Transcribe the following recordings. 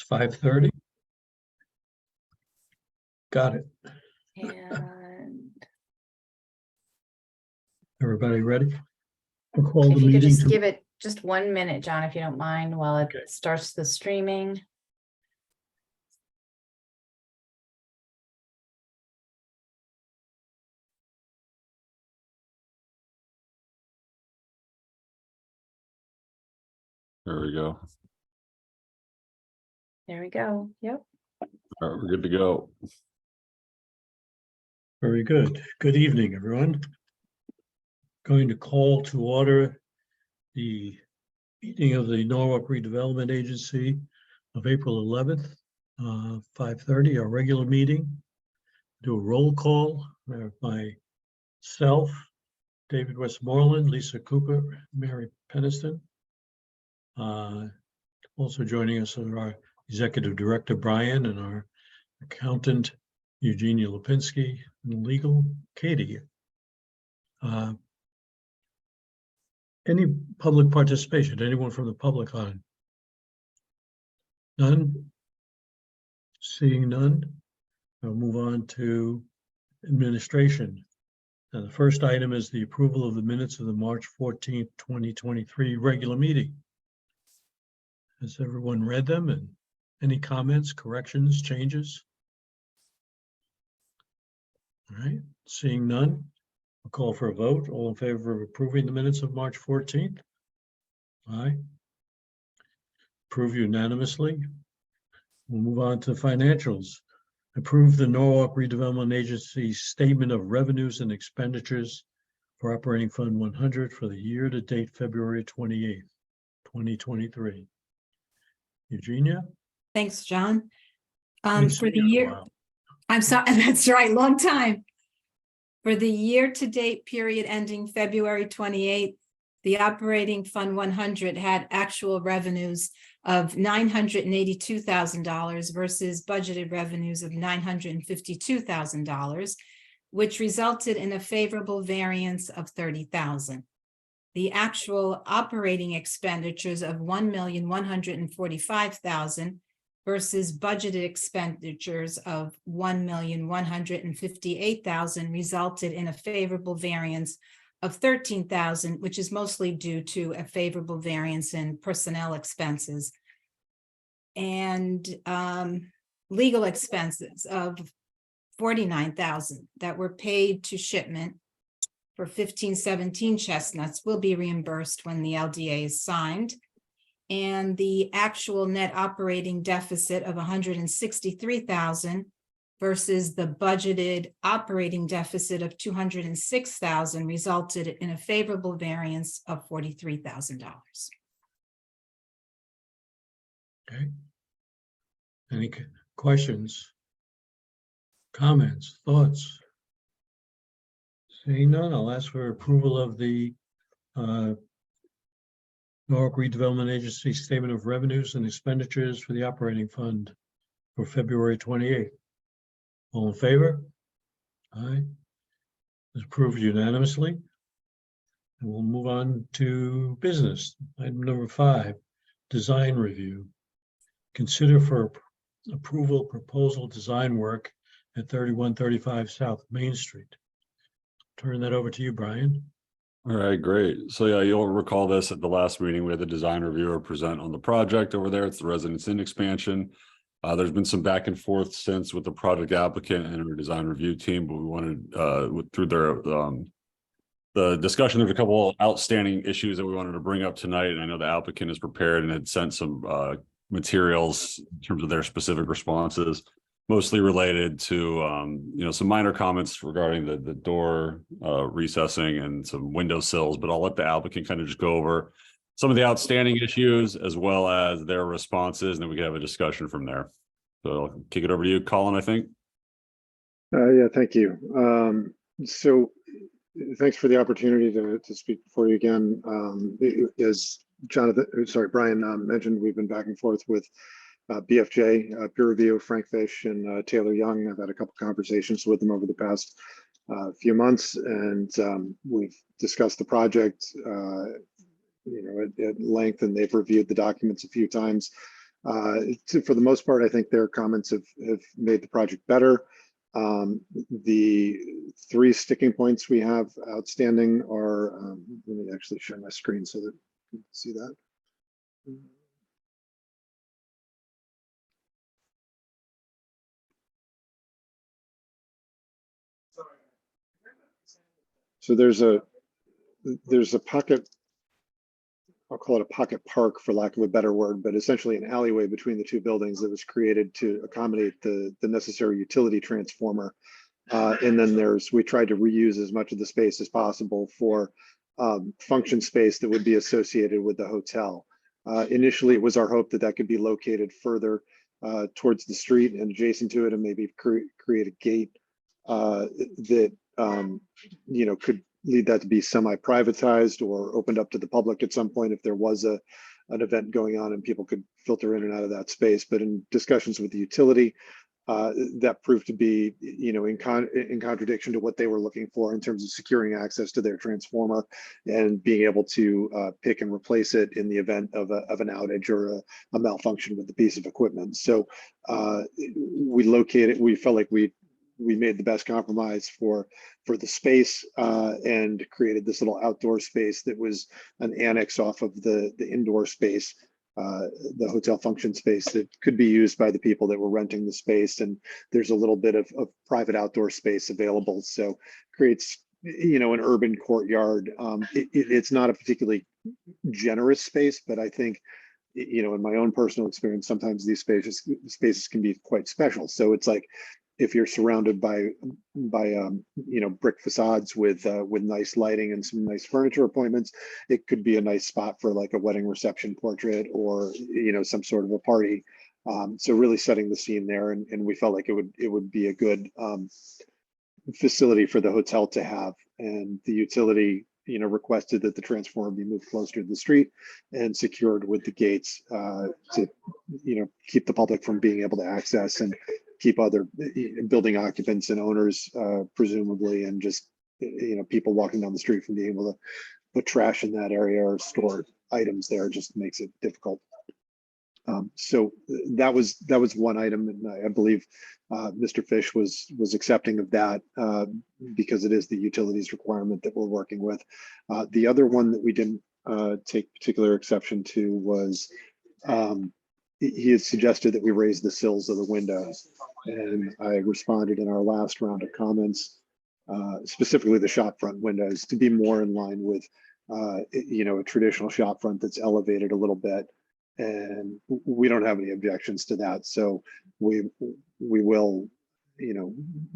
It's 5:30. Got it. And Everybody ready? I'll call the if you could meeting just to give it just 1 minute, John, if you don't mind, while it Okay. starts the streaming. There we go. There we go. Yep. All right, we're good to go. Very good. Good evening, everyone. Going to call to order the meeting of the Norwalk Redevelopment Agency of April 11th, 5:30, our regular meeting. Do a roll call. Myself, David Westmoreland, Lisa Cooper, Mary Peniston. Also joining us are our Executive Director, Brian, and our Accountant, Eugenia Lipinski, and Legal, Katie. Any public participation? Anyone from the public on? None? Seeing none, I'll move on to administration. Now, the first item is the approval of the minutes of the March 14th, 2023 regular meeting. Has everyone read them, and any comments, corrections, changes? All right, seeing none, I'll call for a vote. All in favor of approving the minutes of March 14th? Aye. Approve unanimously. We'll move on to financials. Approve the Norwalk Redevelopment Agency Statement of Revenues and Expenditures for Operating Fund 100 for the year to date February 28th, 2023. Eugenia? Thanks, John. Haven't For seen the you in a year, while. I'm sorry, that's right, long time. For the year-to-date period ending February 28th, the operating fund 100 had actual revenues of $982,000 versus budgeted revenues of $952,000, which resulted in a favorable variance of $30,000. The actual operating expenditures of $1,145,000 versus budgeted expenditures of $1,158,000 resulted in a favorable variance of $13,000, which is mostly due to a favorable variance in personnel expenses and legal expenses of $49,000 that were paid to shipment for 1517 Chestnuts will be reimbursed when the LDA is signed. And the actual net operating deficit of $163,000 versus the budgeted operating deficit of $206,000 resulted in a favorable variance of $43,000. Okay. Any questions, comments, thoughts? Seeing none, I'll ask for approval of the Norwalk Redevelopment Agency Statement of Revenues and Expenditures for the Operating Fund for February 28th. All in favor? Aye. It's approved unanimously. And we'll move on to business. Item number 5, design review. Consider for approval proposal design work at 3135 South Main Street. Turn that over to you, Brian. All right, great. So yeah, you'll recall this at the last meeting. We had the design reviewer present on the project over there. It's the Residence Inn expansion. There's been some back and forth since with the project applicant and our design review team, but we wanted through their the discussion, there's a couple outstanding issues that we wanted to bring up tonight. And I know the applicant is prepared and had sent some materials in terms of their specific responses, mostly related to some minor comments regarding the door recessing and some windowsills, but I'll let the applicant kind of just go over some of the outstanding issues as well as their responses, and then we can have a discussion from there. So I'll kick it over to you, Colin, I think. Yeah, thank you. So thanks for the opportunity to speak before you again. As Brian mentioned, we've been back and forth with BFJ, peer review, Frank Fish and Taylor Young. I've had a couple conversations with them over the past few months, and we've discussed the project at length, and they've reviewed the documents a few times. For the most part, I think their comments have made the project better. The 3 sticking points we have outstanding are, let me actually share my screen so that you can see that. So there's a pocket, I'll call it a pocket park for lack of a better word, but essentially an alleyway between the 2 buildings that was created to accommodate the necessary utility transformer. And then we tried to reuse as much of the space as possible for function space that would be associated with the hotel. Initially, it was our hope that that could be located further towards the street and adjacent to it, and maybe create a gate that could lead that to be semi-privatized or opened up to the public at some point if there was an event going on and people could filter in and out of that space. But in discussions with the utility, that proved to be, in contradiction to what they were looking for in terms of securing access to their transformer and being able to pick and replace it in the event of an outage or a malfunction with the piece of equipment. So we felt like we made the best compromise for the space and created this little outdoor space that was an annex off of the indoor space, the hotel function space that could be used by the people that were renting the space. And there's a little bit of private outdoor space available. So creates, an urban courtyard. It's not a particularly generous space, but I think, in my own personal experience, sometimes these spaces can be quite special. So it's like, if you're surrounded by brick facades with nice lighting and some nice furniture appointments, it could be a nice spot for like a wedding reception portrait or some sort of a party. So really setting the scene there, and we felt like it would be a good facility for the hotel to have. And the utility requested that the transformer be moved closer to the street and secured with the gates to keep the public from being able to access and keep other building occupants and owners, presumably, and just people walking down the street from being able to put trash in that area or store items there. Just makes it difficult. So that was one item, and I believe Mr. Fish was accepting of that because it is the utilities requirement that we're working with. The other one that we didn't take particular exception to was he had suggested that we raise the sills of the windows, and I responded in our last round of comments, specifically the shop front windows, to be more in line with a traditional shop front that's elevated a little bit. And we don't have any objections to that, so we will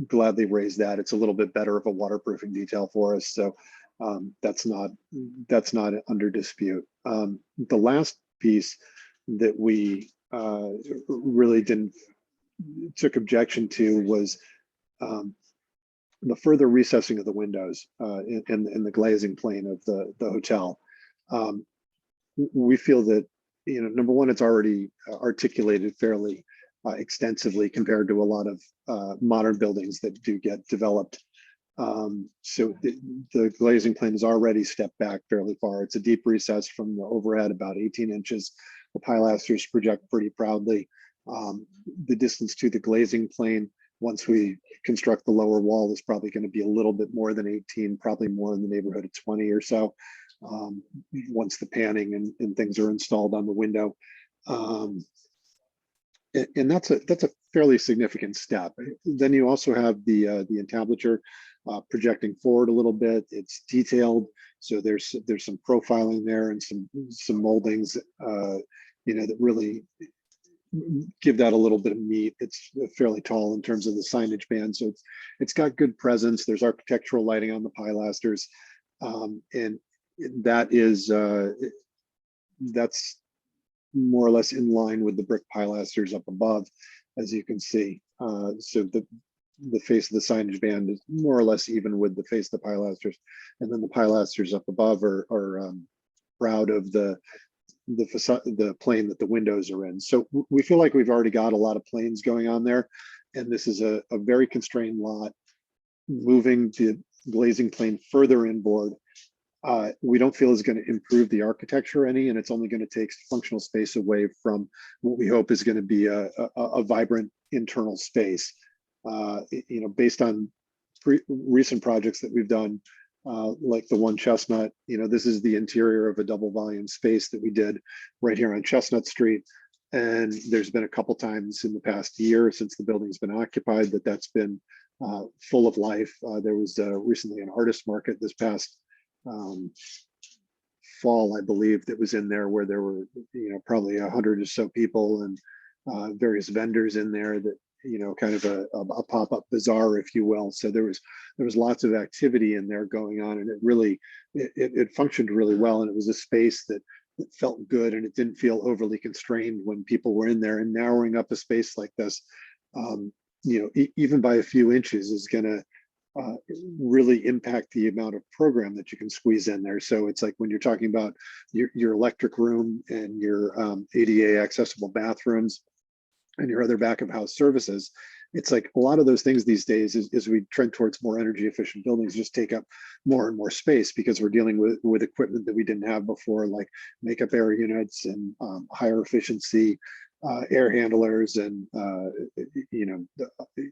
gladly raise that. It's a little bit better of a waterproofing detail for us, so that's not under dispute. The last piece that we really took objection to was the further recessing of the windows in the glazing plane of the hotel. We feel that number one, it's already articulated fairly extensively compared to a lot of modern buildings that do get developed. So the glazing plane is already stepped back fairly far. It's a deep recess from the overhead, about 18 inches. The pilasters project pretty proudly. The distance to the glazing plane, once we construct the lower wall, is probably going to be a little bit more than 18, probably more in the neighborhood of 20 or so. Once the panning and things are installed on the window. And that's a fairly significant step. Then you also have the entablature projecting forward a little bit. It's detailed, so there's some profiling there and some moldings that really give that a little bit of meat. It's fairly tall in terms of the signage band, so it's got good presence. There's architectural lighting on the pilasters, and that's more or less in line with the brick pilasters up above, as you can see. So the face of the signage band is more or less even with the face of the pilasters, and then the pilasters up above are proud of the facade, the plane that the windows are in. So we feel like we've already got a lot of planes going on there, and this is a very constrained lot. Moving the glazing plane further inboard we don't feel is going to improve the architecture any, and it's only going to take functional space away from what we hope is going to be a vibrant internal space. Based on recent projects that we've done, like the one Chestnut, this is the interior of a double volume space that we did right here on Chestnut Street. And there's been a couple times in the past year since the building's been occupied that's been full of life. There was recently an artist market this past fall, I believe, that was in there where there were, probably 100 or so people and various vendors in there that, kind of a pop-up bazaar, if you will. So there was lots of activity in there going on, and it functioned really well. And it was a space that felt good, and it didn't feel overly constrained when people were in there. And narrowing up a space like this, even by a few inches, is going to really impact the amount of program that you can squeeze in there. So it's like when you're talking about your electric room and your ADA accessible bathrooms and your other back of house services, it's like a lot of those things these days, as we trend towards more energy efficient buildings, just take up more and more space because we're dealing with equipment that we didn't have before, like makeup air units and higher efficiency air handlers, and the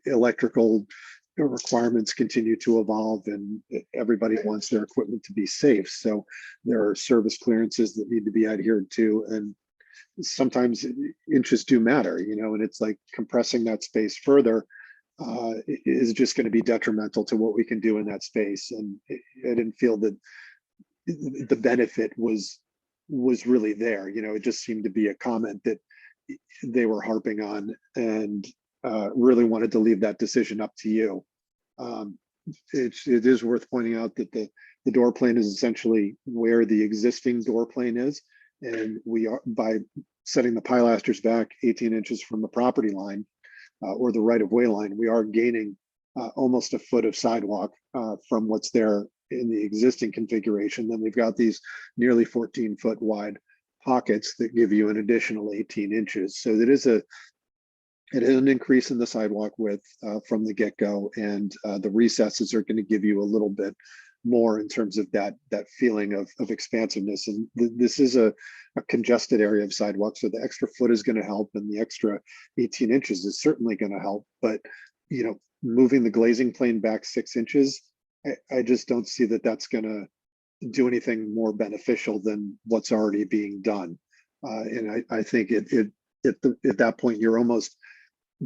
electrical requirements continue to evolve, and everybody wants their equipment to be safe. So there are service clearances that need to be adhered to, and sometimes inches do matter, and it's like compressing that space further is just going to be detrimental to what we can do in that space. And I didn't feel that the benefit was really there. It just seemed to be a comment that they were harping on, and really wanted to leave that decision up to you. It is worth pointing out that the door plane is essentially where the existing door plane is. And we are, by setting the pilasters back 18 inches from the property line or the right-of-way line, we are gaining almost a foot of sidewalk from what's there in the existing configuration. Then we've got these nearly 14-foot wide pockets that give you an additional 18 inches. So it is an increase in the sidewalk width from the get-go, and the recesses are going to give you a little bit more in terms of that feeling of expansiveness. And this is a congested area of sidewalk, so the extra foot is going to help, and the extra 18 inches is certainly going to help. But moving the glazing plane back 6 inches, I just don't see that that's going to do anything more beneficial than what's already being done. And I think at that point, you're almost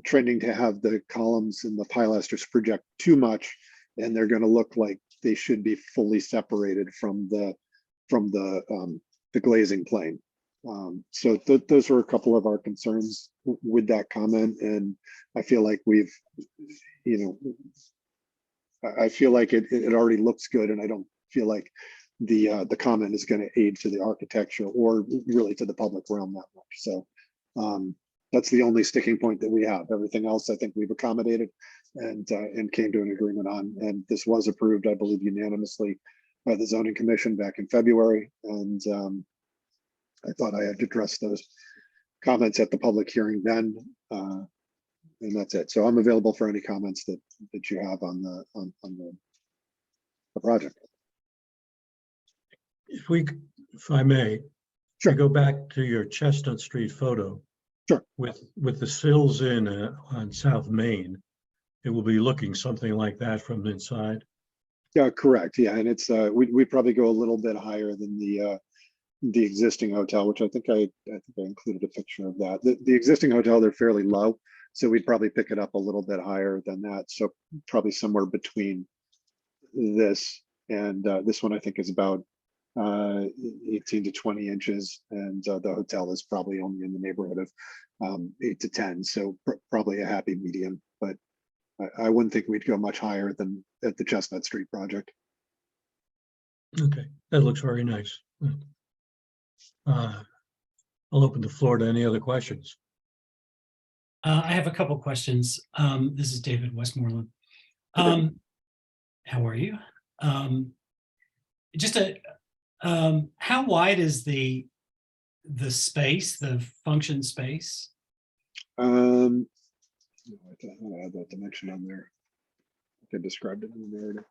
trending to have the columns and the pilasters project too much, and they're going to look like they should be fully separated from the glazing plane. So those are a couple of our concerns with that comment, and I feel like we've, I feel like it already looks good, and I don't feel like the comment is going to aid to the architecture or really to the public realm that much. So that's the only sticking point that we have. Everything else, I think we've accommodated and came to an agreement on. And this was approved, I believe, unanimously by the zoning commission back in February. And I thought I had to address those comments at the public hearing then. And that's it. So I'm available for any comments that you have on the project. If I may, Sure. go back to your Chestnut Street photo. Sure. With the sills in on South Main, it will be looking something like that from the inside. Yeah, correct. Yeah, and it's we probably go a little bit higher than the existing hotel, which I think I included a picture of that. The existing hotel, they're fairly low, so we'd probably pick it up a little bit higher than that. So probably somewhere between this and this one, I think is about 18 to 20 inches, and the hotel is probably only in the neighborhood of 8 to 10, so probably a happy medium. But I wouldn't think we'd go much higher than at the Chestnut Street project. Okay, that looks very nice. I'll open the floor to any other questions. I have a couple questions. This is David Westmoreland. How are you? How wide is the space, the function space? I had that dimension on there. I described it in the narrative.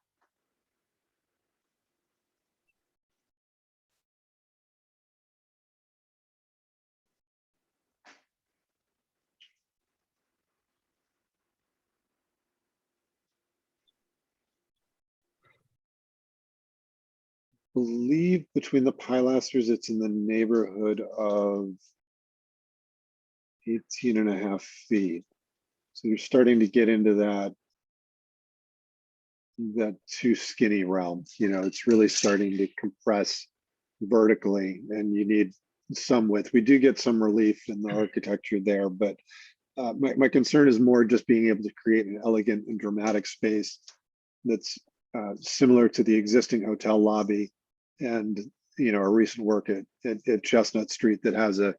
believe between the pilasters, it's in the neighborhood of 18 and a half feet. So you're starting to get into that too skinny realm. You know, it's really starting to compress vertically, and you need some width. We do get some relief in the architecture there, but my concern is more just being able to create an elegant and dramatic space that's similar to the existing hotel lobby and, you know, our recent work at Chestnut Street that has a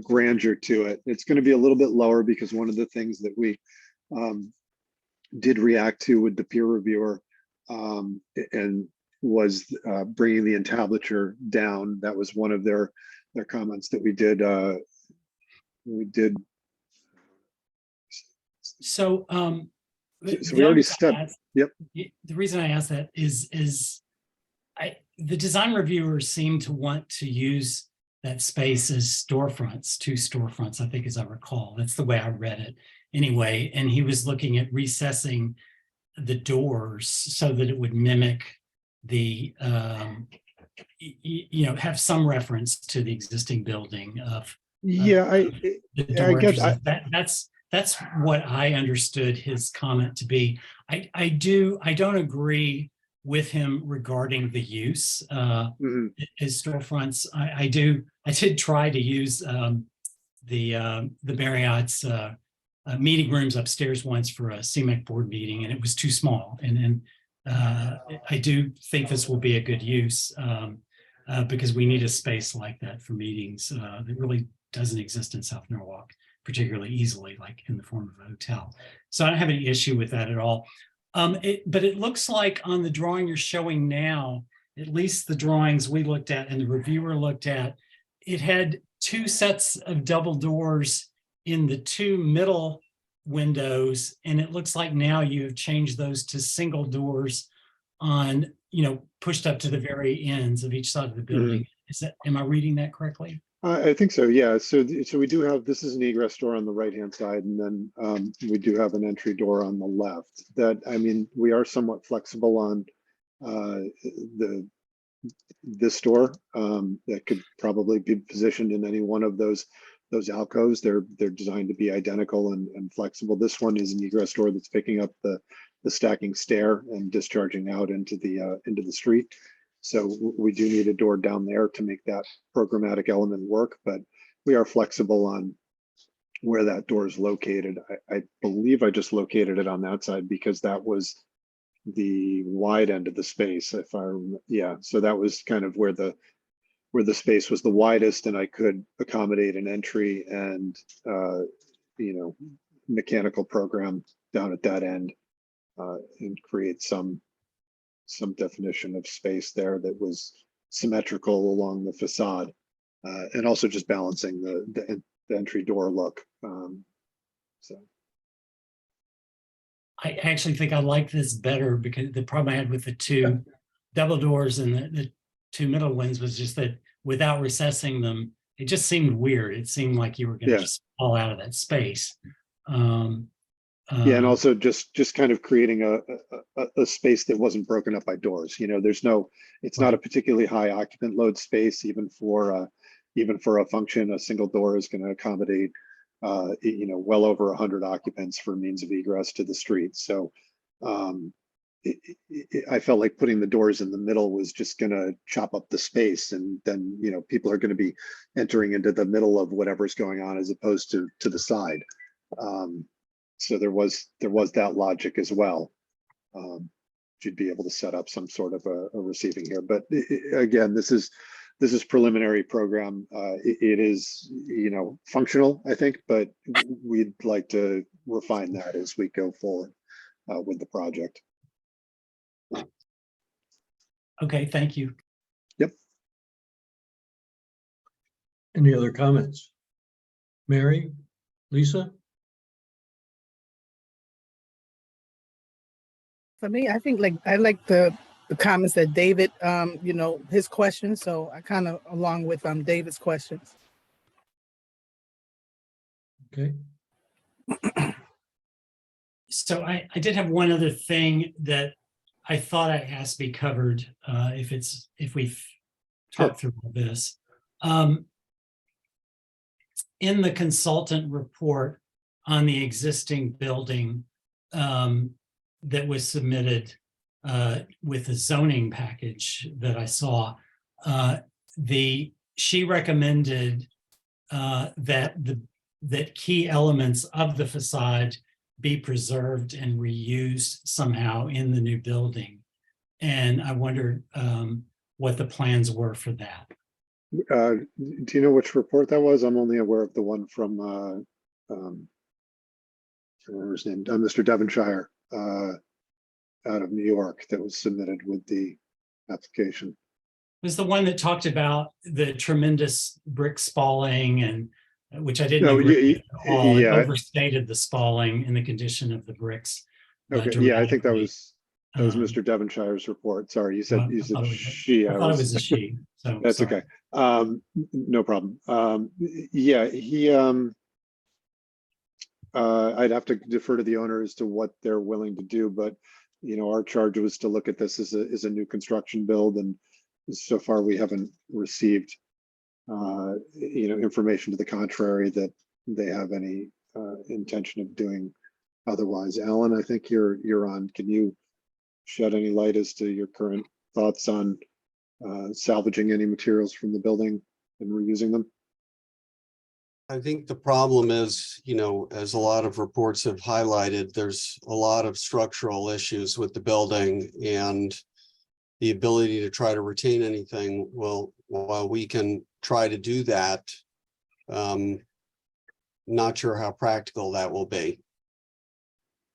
grandeur to it. It's going to be a little bit lower because one of the things that we did react to with the peer reviewer and was bringing the entablature down. That was one of their comments that we did. So, So the we already only reason I stepped. asked- Yep. The reason I asked that is the design reviewers seem to want to use that space as storefronts, 2 storefronts, I think, as I recall. That's the way I read it anyway. And he was looking at recessing the doors so that it would mimic the, you know, have some reference to the existing building of Yeah, the door get entrances. That's what I understood his comment to be. I don't agree with him regarding the use mhm. as storefronts. I did try to use the Marriott's meeting rooms upstairs once for a CMEC board meeting, and it was too small. And I do think this will be a good use because we need a space like that for meetings that really doesn't exist in South Norwalk particularly easily, like in the form of a hotel. So I don't have any issue with that at all. But it looks like on the drawing you're showing now, at least the drawings we looked at and the reviewer looked at, it had 2 sets of double doors in the 2 middle windows. And it looks like now you've changed those to single doors on, you know, pushed up to the very ends of each side of the building. Am I reading that correctly? I think so, yeah. So we do have, this is an egress door on the right-hand side, and then we do have an entry door on the left. That, I mean, we are somewhat flexible on this door that could probably be positioned in any one of those alcoves. They're designed to be identical and flexible. This one is an egress door that's picking up the stacking stair and discharging out into the street. So we do need a door down there to make that programmatic element work, but we are flexible on where that door is located. I believe I just located it on that side because that was the wide end of the space. Yeah, so that was kind of where the space was the widest, and I could accommodate an entry and you know, mechanical program down at that end and create some definition of space there that was symmetrical along the facade, and also just balancing the entry door look. So I actually think I like this better because the problem I had with the 2 double doors and the 2 middle ones was just that without recessing them, it just seemed weird. It seemed like you were going to just fall out of that space. Yeah, and also just kind of creating a space that wasn't broken up by doors. You know, it's not a particularly high occupant load space. Even for a function, a single door is going to accommodate you know, well over 100 occupants for means of egress to the street. So I felt like putting the doors in the middle was just going to chop up the space, and then, you know, people are going to be entering into the middle of whatever's going on as opposed to the side. So there was that logic as well. You'd be able to set up some sort of a receiving here, but again, this is preliminary program. It is, you know, functional, I think, but we'd like to refine that as we go forward with the project. okay, thank you. Yep. Any other comments? Mary, Lisa? For me, I think I like the comments that David, you know, his questions. So I kind of along with David's questions. Okay, So I did have one other thing that I thought it has to be covered, if we've talked through all this. In the consultant report on the existing building, that was submitted, with the zoning package that I saw, she recommended, that key elements of the facade be preserved and reused somehow in the new building. And I wondered, what the plans were for that. Do you know which report that was? I'm only aware of the one from, I can't remember his name, Mr. Devonshire, out of New York, that was submitted with the application. It was the one that talked about the tremendous brick spalling, and which I didn't No, agree with at all. It yeah. overstated the spalling and the condition of the bricks. Okay, yeah, I think that dramatically. was Mr. Devonshire's report. Sorry, you said I thought it was she. I thought it was a she. So That's sorry. okay. No problem. Yeah, he. I'd have to defer to the owner as to what they're willing to do, but you know, our charge was to look at this as a new construction build, and so far we haven't received you know, information to the contrary that they have any intention of doing otherwise. Alan, I think you're on. Can you shed any light as to your current thoughts on salvaging any materials from the building and reusing them? I think the problem is, you know, as a lot of reports have highlighted, there's a lot of structural issues with the building, and the ability to try to retain anything, well, while we can try to do that, not sure how practical that will be.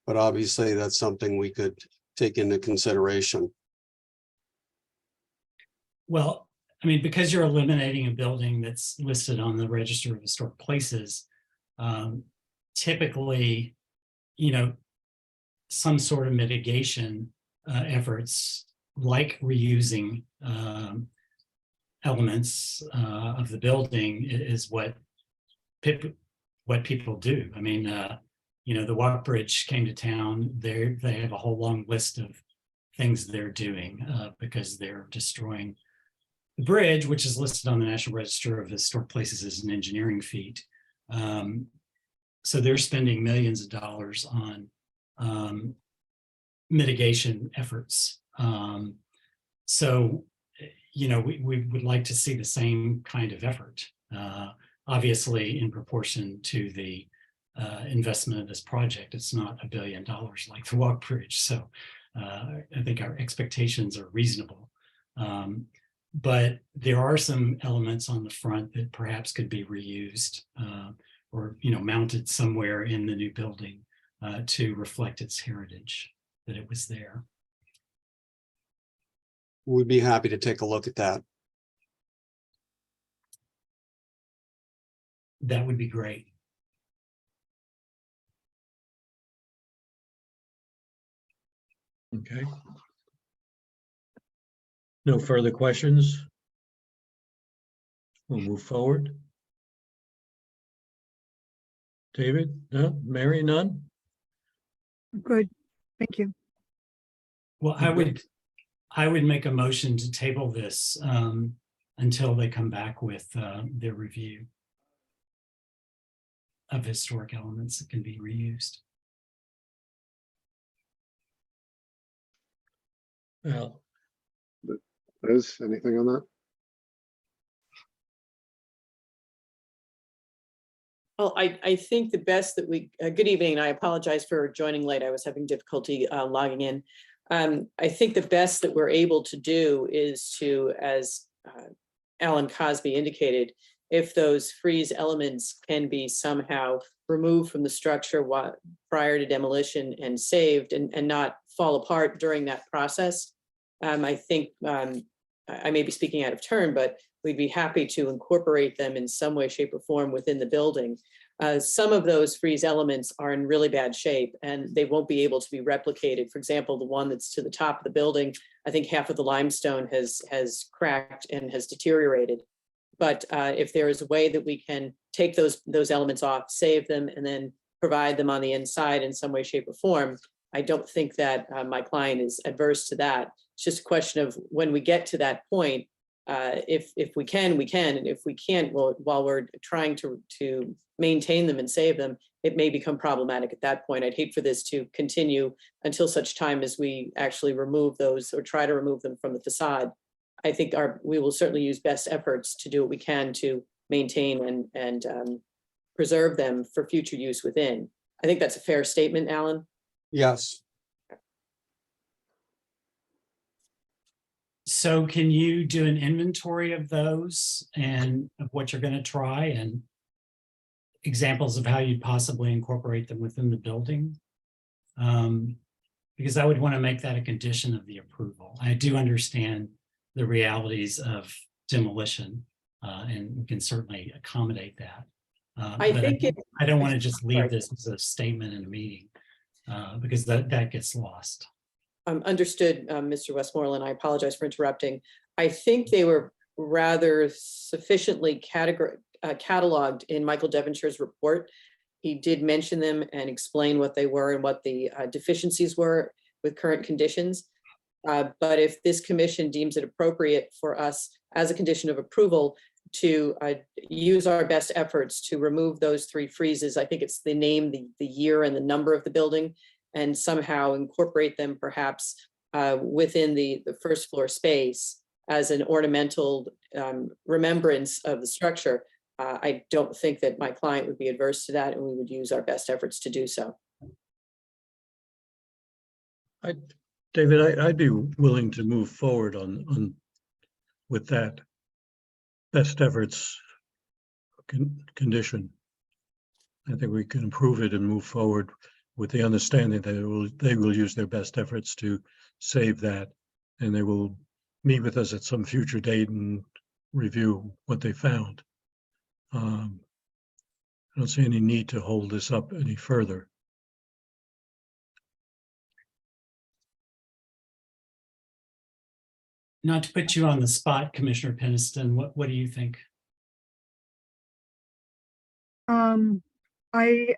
But obviously that's something we could take into consideration. Well, I mean, because you're eliminating a building that's listed on the Register of Historic Places, typically, you know, some sort of mitigation efforts like reusing elements of the building is what people do. I mean, you know, the Walk Bridge came to town. They have a whole long list of things they're doing because they're destroying the bridge, which is listed on the National Register of Historic Places as an engineering feat. So they're spending millions of dollars on mitigation efforts. So, you know, we would like to see the same kind of effort, obviously in proportion to the investment of this project. It's not $1 billion like the Walk Bridge. So I think our expectations are reasonable. But there are some elements on the front that perhaps could be reused or, you know, mounted somewhere in the new building to reflect its heritage, that it was there. We'd be happy to take a look at that. That would be great. Okay. No further questions? We'll move forward. David? No? Mary? None? Good, thank you. Well, I would make a motion to table this until they come back with their review of historic elements that can be reused. Well, Liz, anything on that? Well, I think the best that good evening, and I apologize for joining late. I was having difficulty logging in. I think the best that we're able to do is to, as Alan Cosby indicated, if those freeze elements can be somehow removed from the structure prior to demolition and saved and not fall apart during that process. I think I may be speaking out of turn, but we'd be happy to incorporate them in some way, shape, or form within the building. Some of those freeze elements are in really bad shape and they won't be able to be replicated. For example, the one that's to the top of the building, I think half of the limestone has cracked and has deteriorated. But if there is a way that we can take those elements off, save them, and then provide them on the inside in some way, shape, or form, I don't think that my client is adverse to that. It's just a question of when we get to that point, if we can, we can, and if we can't, well, while we're trying to maintain them and save them, it may become problematic at that point. I'd hate for this to continue until such time as we actually remove those or try to remove them from the facade. I think we will certainly use best efforts to do what we can to maintain and preserve them for future use within. I think that's a fair statement, Alan. Yes. So can you do an inventory of those and of what you're going to try and examples of how you'd possibly incorporate them within the building? Because I would want to make that a condition of the approval. I do understand the realities of demolition, and we can certainly accommodate that. I But think I don't want to just sorry. leave this as a statement in a meeting, because that gets lost. Understood, Mr. Westmoreland. I apologize for interrupting. I think they were rather sufficiently cataloged in Michael Devonshire's report. He did mention them and explain what they were and what the deficiencies were with current conditions. But if this commission deems it appropriate for us as a condition of approval to use our best efforts to remove those 3 freezes, I think it's the name, the year, and the number of the building, and somehow incorporate them perhaps within the first floor space as an ornamental remembrance of the structure. I don't think that my client would be adverse to that, and we would use our best efforts to do so. David, I'd be willing to move forward on with that best efforts condition. I think we can improve it and move forward with the understanding that they will use their best efforts to save that, and they will meet with us at some future date and review what they found. I don't see any need to hold this up any further. Not to put you on the spot, Commissioner Peniston, what do you think? I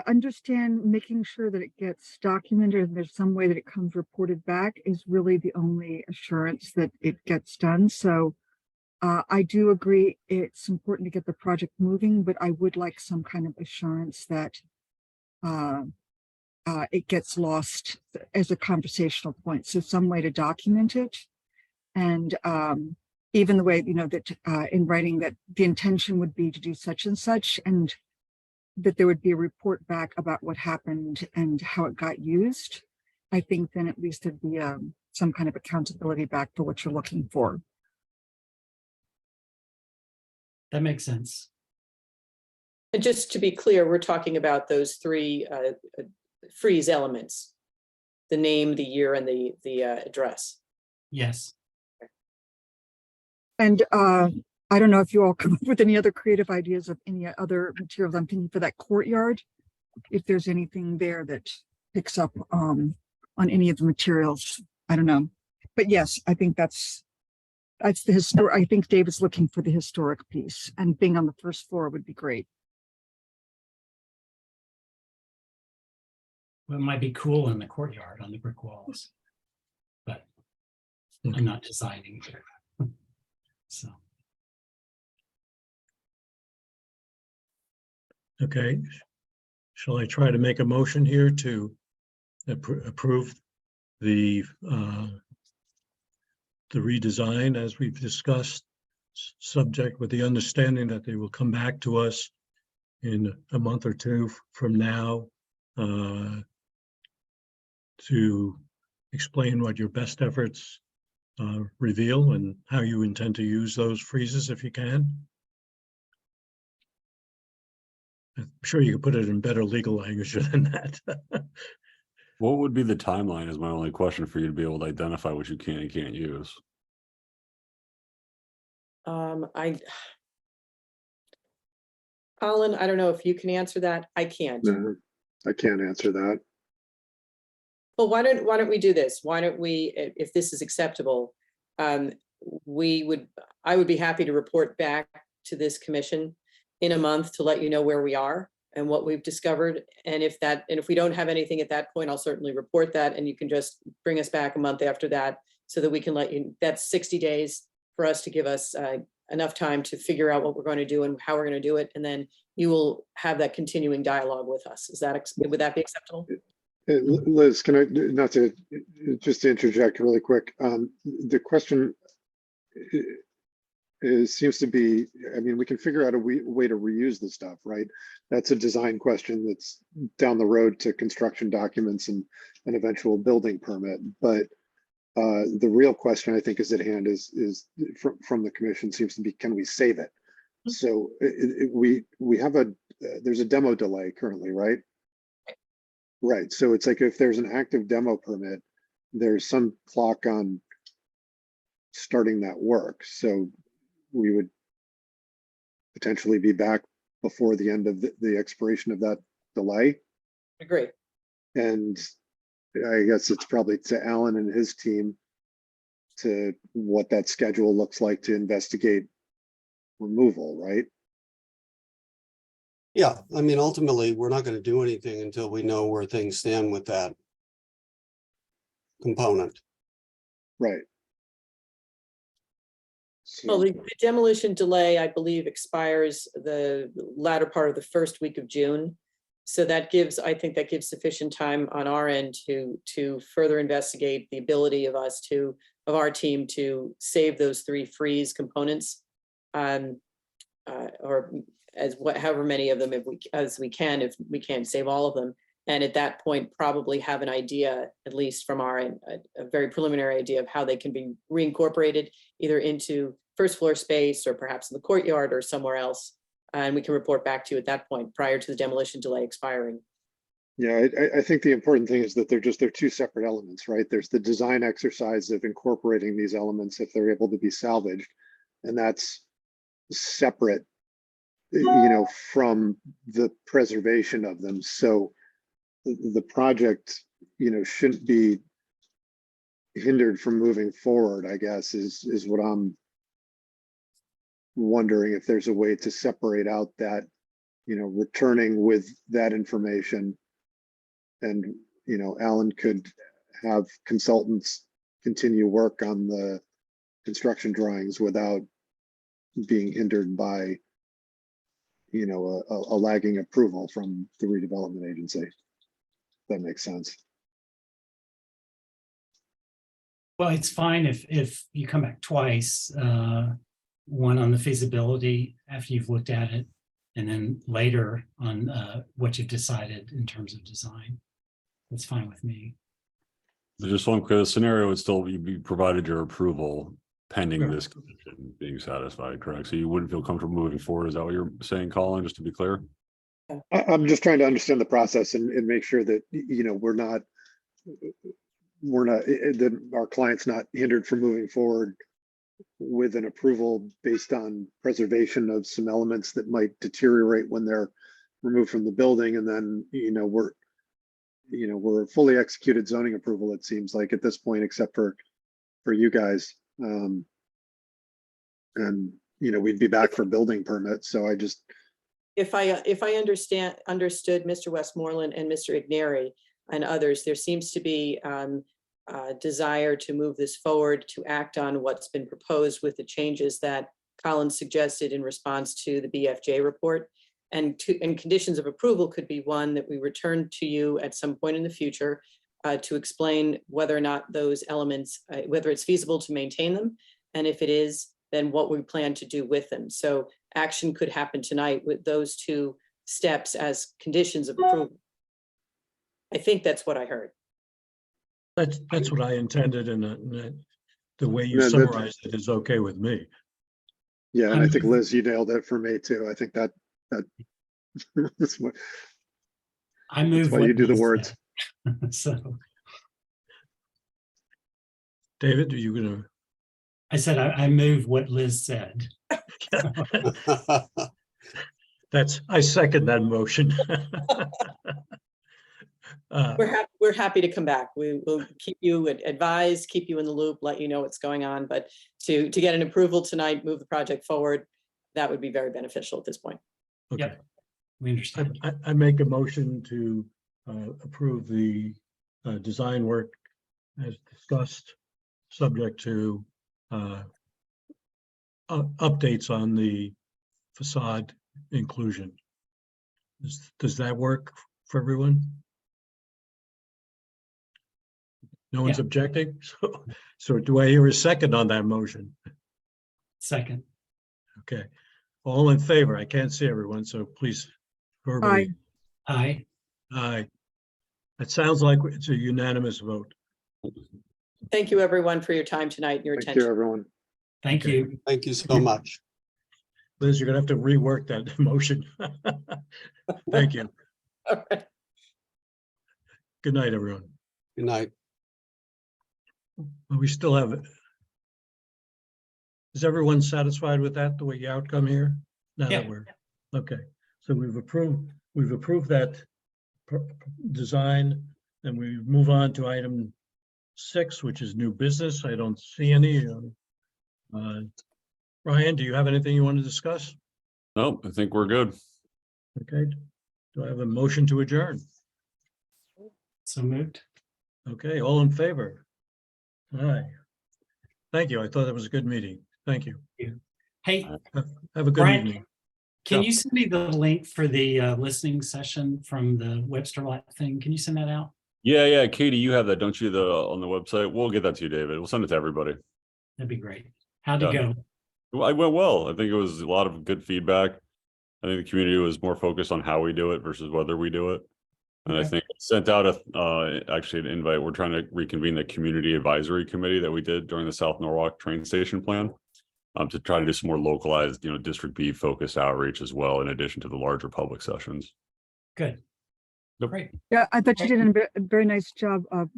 understand making sure that it gets documented and there's some way that it comes reported back is really the only assurance that it gets done. So I do agree it's important to get the project moving, but I would like some kind of assurance that it gets lost as a conversational point. So some way to document it. And even the way, that in writing that the intention would be to do such and such, and that there would be a report back about what happened and how it got used. I think then at least there'd be some kind of accountability back for what you're looking for. That makes sense. And just to be clear, we're talking about those 3 freeze elements: the name, the year, and the address. Yes. And I don't know if you all come up with any other creative ideas of any other materials. I'm thinking for that courtyard, if there's anything there that picks up on any of the materials. I don't know. But yes, I think that's the historic. I think David's looking for the historic piece, and being on the first floor would be great. Well, it might be cool in the courtyard on the brick walls, but I'm not designing there. So. Okay. Shall I try to make a motion here to approve the redesign as we've discussed, subject with the understanding that they will come back to us in a month or 2 from now to explain what your best efforts reveal and how you intend to use those freezes if you can? I'm sure you could put it in better legal language than that. What would be the timeline is my only question for you to be able to identify what you can and can't use. Colin, I don't know if you can answer that. I can't. No, I can't answer that. Well, why don't we do this? Why don't we, if this is acceptable, I would be happy to report back to this commission in a month to let you know where we are and what we've discovered. And if we don't have anything at that point, I'll certainly report that, and you can just bring us back a month after that so that we can let you, that's 60 days for us to give us enough time to figure out what we're going to do and how we're going to do it. And then you will have that continuing dialogue with us. Would that be acceptable? Liz, can I, not to, just to interject really quick, the question seems to be, I mean, we can figure out a way to reuse the stuff, right? That's a design question that's down the road to construction documents and an eventual building permit. But the real question I think is at hand is from the commission seems to be, can we save it? So we have there's a demo delay currently, right? Right. So it's like if there's an active demo permit, there's some clock on starting that work. So we would potentially be back before the end of the expiration of that delay. Agree. And I guess it's probably to Alan and his team to what that schedule looks like to investigate removal, right? Yeah, I mean, ultimately, we're not going to do anything until we know where things stand with that component. Right. Well, So, the demolition delay, I believe, expires the latter part of the first week of June. So that gives, I think that gives sufficient time on our end to further investigate the ability of our team to save those 3 freeze components, or however many of them as we can, if we can't save all of them. And at that point, probably have an idea, at least from our end, a very preliminary idea of how they can be reincorporated either into first floor space or perhaps in the courtyard or somewhere else. And we can report back to you at that point prior to the demolition delay expiring. yeah, I think the important thing is that they're 2 separate elements, right? There's the design exercise of incorporating these elements if they're able to be salvaged, and that's separate, from the preservation of them. So the project, shouldn't be hindered from moving forward, I guess, is what I'm wondering, if there's a way to separate out that, returning with that information. And, Alan could have consultants continue work on the construction drawings without being hindered by, a lagging approval from the redevelopment agency. That makes sense. Well, it's fine if you come back twice, one on the feasibility after you've looked at it, and then later on what you've decided in terms of design. That's fine with me. Just so I'm clear, the scenario would still be provided your approval pending Yeah. this condition being satisfied, correct? So you wouldn't feel comfortable moving forward. Is that what you're saying, Colin, just to be clear? I'm just trying to understand the process and make sure that, that our client's not hindered from moving forward with an approval based on preservation of some elements that might deteriorate when they're removed from the building. And then, we're fully executed zoning approval, it seems like at this point, except for you guys. And, we'd be back for building permits. So I just, If I understood Mr. Westmoreland and Mr. Igneri and others, there seems to be a desire to move this forward, to act on what's been proposed with the changes that Colin suggested in response to the BFJ report. And conditions of approval could be one that we return to you at some point in the future to explain whether or not those elements, whether it's feasible to maintain them. And if it is, then what we plan to do with them. So action could happen tonight with those 2 steps as conditions of approval. I think that's what I heard. That's what I intended, and the way you No, summarized it is okay with me. yeah, and I think Liz, you nailed it for me too. I think that's what, I move. why you what do the Liz words. said. So David, are you gonna? I said, I move what Liz said. I second that motion. We're happy to come back. We will keep you advised, keep you in the loop, let you know what's going on. But to get an approval tonight, move the project forward, that would be very beneficial at this point. Okay. Yep. We understand. I make a motion to approve the design work as discussed, subject to updates on the facade inclusion. Does that work for everyone? No one's Yeah. objecting? So do I hear a second on that motion? Second. Okay, all in favor? I can't see everyone, so please. verbally. Aye. Aye. It sounds like it's a unanimous vote. Thank you, everyone, for your time tonight and your Thank you, attention. everyone. Thank Okay. you. Thank you so much. Liz, you're gonna have to rework that motion. Thank you. All right. Good night, everyone. Good night. We still have. Is everyone satisfied with that, the way the outcome here? Now that Yeah. we're, okay, so we've approved that design, and we move on to item 6, which is new business. I don't see any. Ryan, do you have anything you want to discuss? No, I think we're good. Okay, do I have a motion to adjourn? So moved. Okay, all in favor? Aye. Thank you. I thought that was a good meeting. Thank you. Hey, Have a good Brian, evening. can Yeah. you send me the link for the listening session from the Webster Lot thing? Can you send that out? Yeah. Katie, you have that, don't you? On the website. We'll get that to you, David. We'll send it to everybody. That'd be great. How'd it Yeah. go? I went well. I think it was a lot of good feedback. I think the community was more focused on how we do it versus whether we do it. And I Okay. think I sent out actually an invite. We're trying to reconvene the community advisory committee that we did during the South Norwalk train station plan. To try to do some more localized, District B focused outreach as well, in addition to the larger public sessions. Good. Yep. Great. Yeah, I thought you did a very nice job of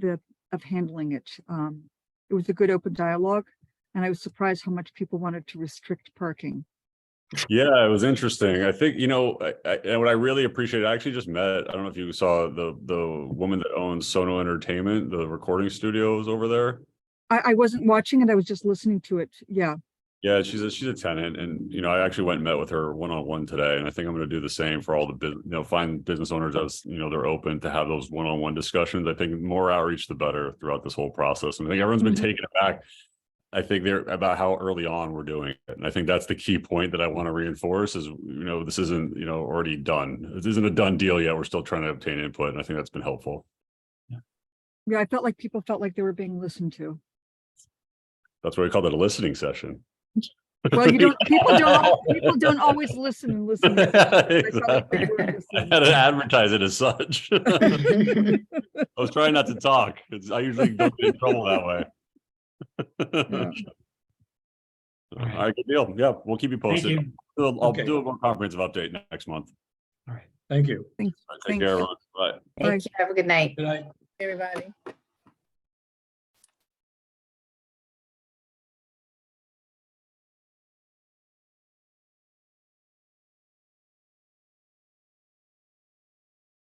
handling it. It was a good open dialogue, and I was surprised how much people wanted to restrict parking. Yeah, it was interesting. I think, and what I really appreciate, I actually just met, I don't know if you saw the woman that owns Sono Entertainment, the recording studios over there. I wasn't watching it, I was just listening to it. Yeah. Yeah, she's a tenant, and I actually went and met with her one-on-one today, and I think I'm going to do the same for all the find business owners as they're open to have those one-on-one discussions. I think the more outreach, the better throughout this whole process. And I think everyone's been taken aback. I think they're about how early on we're doing it, and I think that's the key point that I want to reinforce is this isn't already done. This isn't a done deal yet. We're still trying to obtain input, and I think that's been helpful. Yeah, I felt like people felt like they were being listened to. That's why we call it a listening session. Well, people don't always listen and listen. Exactly. I had to advertise it as such. I was trying not to talk. I usually don't get in trouble that way. Yeah. All right, good deal. Yeah, we'll keep you Thank posted. you. I'll Okay. do a more comprehensive update next month. All right. Thank you. Take Thanks. care, everyone. Bye. Thank you. Have a good night. Good night. Everybody.